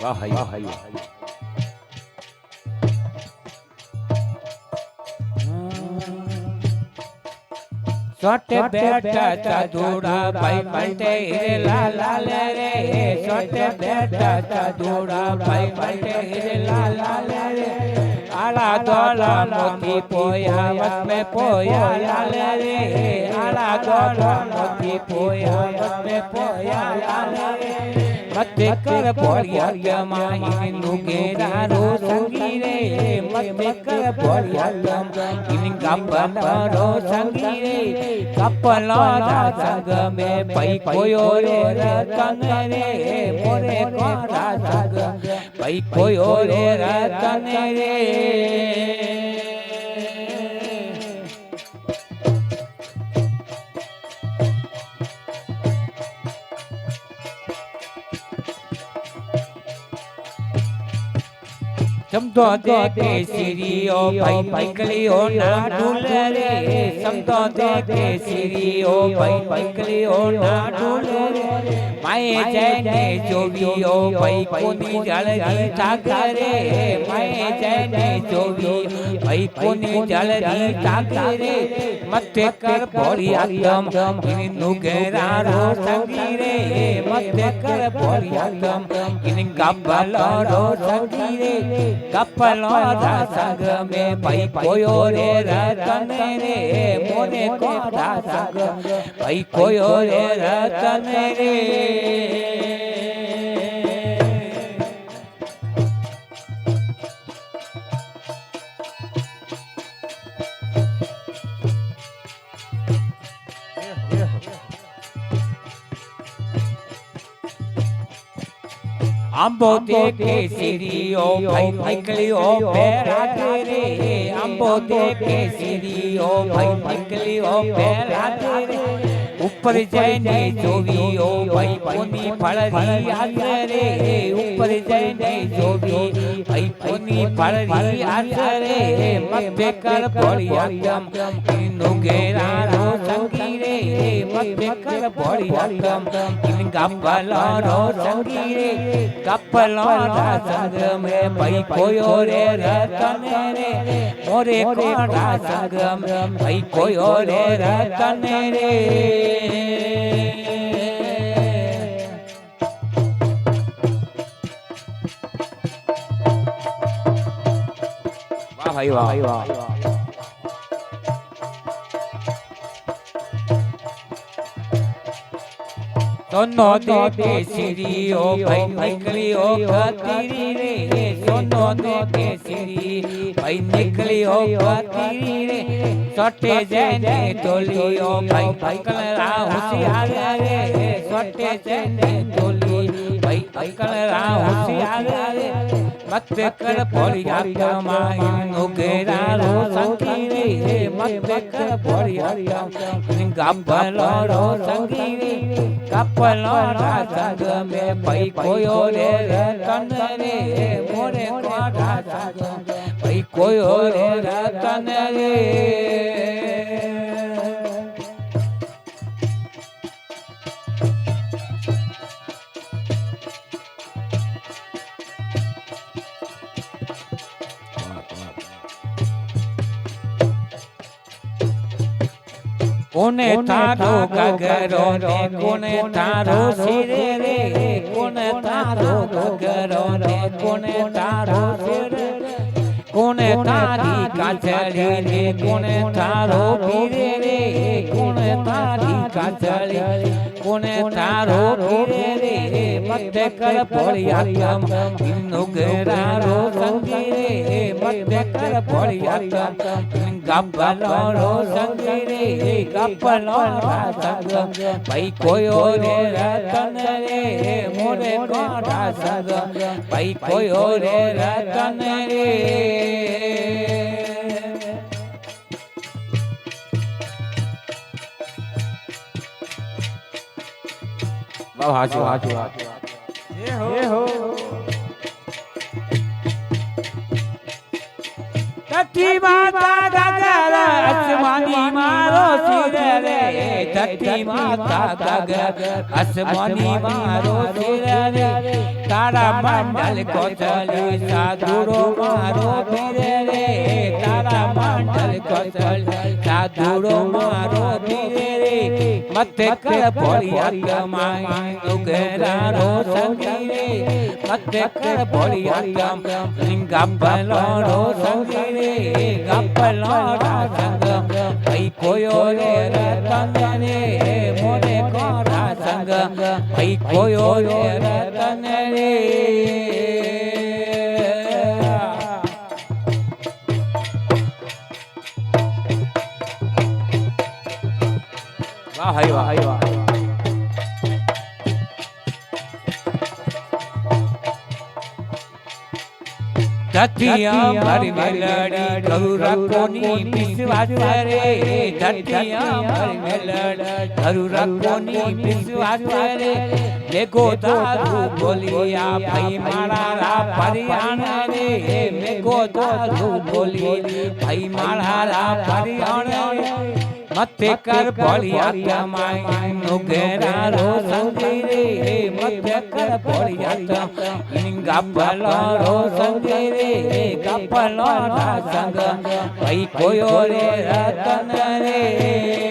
વાહ ભાઈ વાહ ભાઈ छोटे बेटा चदूड़ा भाई बंटे रे लाला रे छोटे बेटा चदूड़ा भाई बंटे रे लाला रे आला दोला मोती पोया वत में पोया लाले रे आला दोला मोती पोया वत में पोया लाले रे मत कर बोलिया जमाई नुगेरा रो संगी रे मत कर बोलिया जमाई इन गपन रो संगी रे कपलो संग में पई कोयो रे रतन रे मोरे कोरा संग पई कोयो रे रतन रे समझो देखे सीरियो भाई निकलियो ना ढूल रे समझो देखे सीरियो भाई निकलियो ना ढूल रे माए जैने जोवियो भाई कोनी जलदी सागरे माए जैने जोवी भाई कोनी जलदी सागरे मत कर बोलिया दम इन नुगेरा रो संगी रे मत कर बोलिया दम इन गब्बल रो संगी रे कपलो संग में भाई कोयो रे रतन रे मोरे कोरा संग भाई कोयो रे रतन रे अम्बो देखे सीरियो भाई निकलियो पेरा तेरे अम्बो देखे सीरियो भाई निकलियो पेरा तेरे ऊपर जैने जोवियो भाई कोनी फलरी आसरे ऊपर जैने जोवी भाई कोनी फलरी आसरे मत कर बोलिया दम नुगेरा रो संगी रे मत कर बोलिया दम इन गब्बल रो संगी रे कपलो संग में भाई कोयो रे रतन रे मोरे कोरा संग में भाई कोयो रे रतन रे વાહ ભાઈ વાહ ભાઈ વાહ सोनो देखे सीरियो भाई निकलियो खतीरी रे सोनो देखे सीरी भाई निकलियो खतीरी रे छोटे जैने टोलियो भाई निकल रहा होशियार रे छोटे जैने टोली भाई निकल रहा होशियार रे मत कर बोलिया कमाई नुगेरा रो संगी रे मत कर बोलिया कमाई गब्बल रो संगी रे कपलो संग में भाई कोयो रे रतन रे मोरे कोरा संग भाई कोयो रे रतन रे कोने तारो गगरो ने कोने तारो सिरे रे कोने तारो गगरो ने कोने तारो सिरे कोने तारी काजली रे कोने तारो पीरे रे कोने तारी काजली कोने तारो पीरे रे मत कर बोलिया कम नुगेरा रो संगी रे मत कर बोलिया कम गब्बल रो संगी रे कपलो संग भाई कोयो रे रतन रे मोरे कोरा संग भाई कोयो रे रतन रे વાહ હાચું હાચું ये हो ધરતી માતા ગગર આસમાની મારો સિર રે ધરતી માતા ગગર આસમાની મારો સિર રે તારા મંડલ કોચલી સાધુરો મારો પીર રે તારા મંડલ કોચલી સાધુરો મારો પીર રે મતે કર ભોળિયા કમાઈ ઉગરા રો સંગી રે મતે કર ભોળિયા કમ લિંગા પલો રો સંગી રે ગપલો રા સંગ ભઈ કોયો રે રતન રે મોરે કોરા સંગ ભઈ કોયો રે રતન રે વાહ ભાઈ વાહ વાહ ધરતીયા મારી મેલડી ગરુરા કોની વિશ્વાસ રે ધરતીયા મારી મેલડી ગરુરા કોની વિશ્વાસ રે મેઘો દારૂ બોલિયા ભાઈ મારા રા પરિયાણ રે મેઘો દારૂ બોલી ભાઈ મારા રા પરિયાણ રે મતે કર ભોળિયા કમાઈ નુગરા રો સંગી રે મતે કર ભોળિયા લિંગા પલો રો સંગી રે ગપલો રા સંગ ભાઈ કોયો રે રતન રે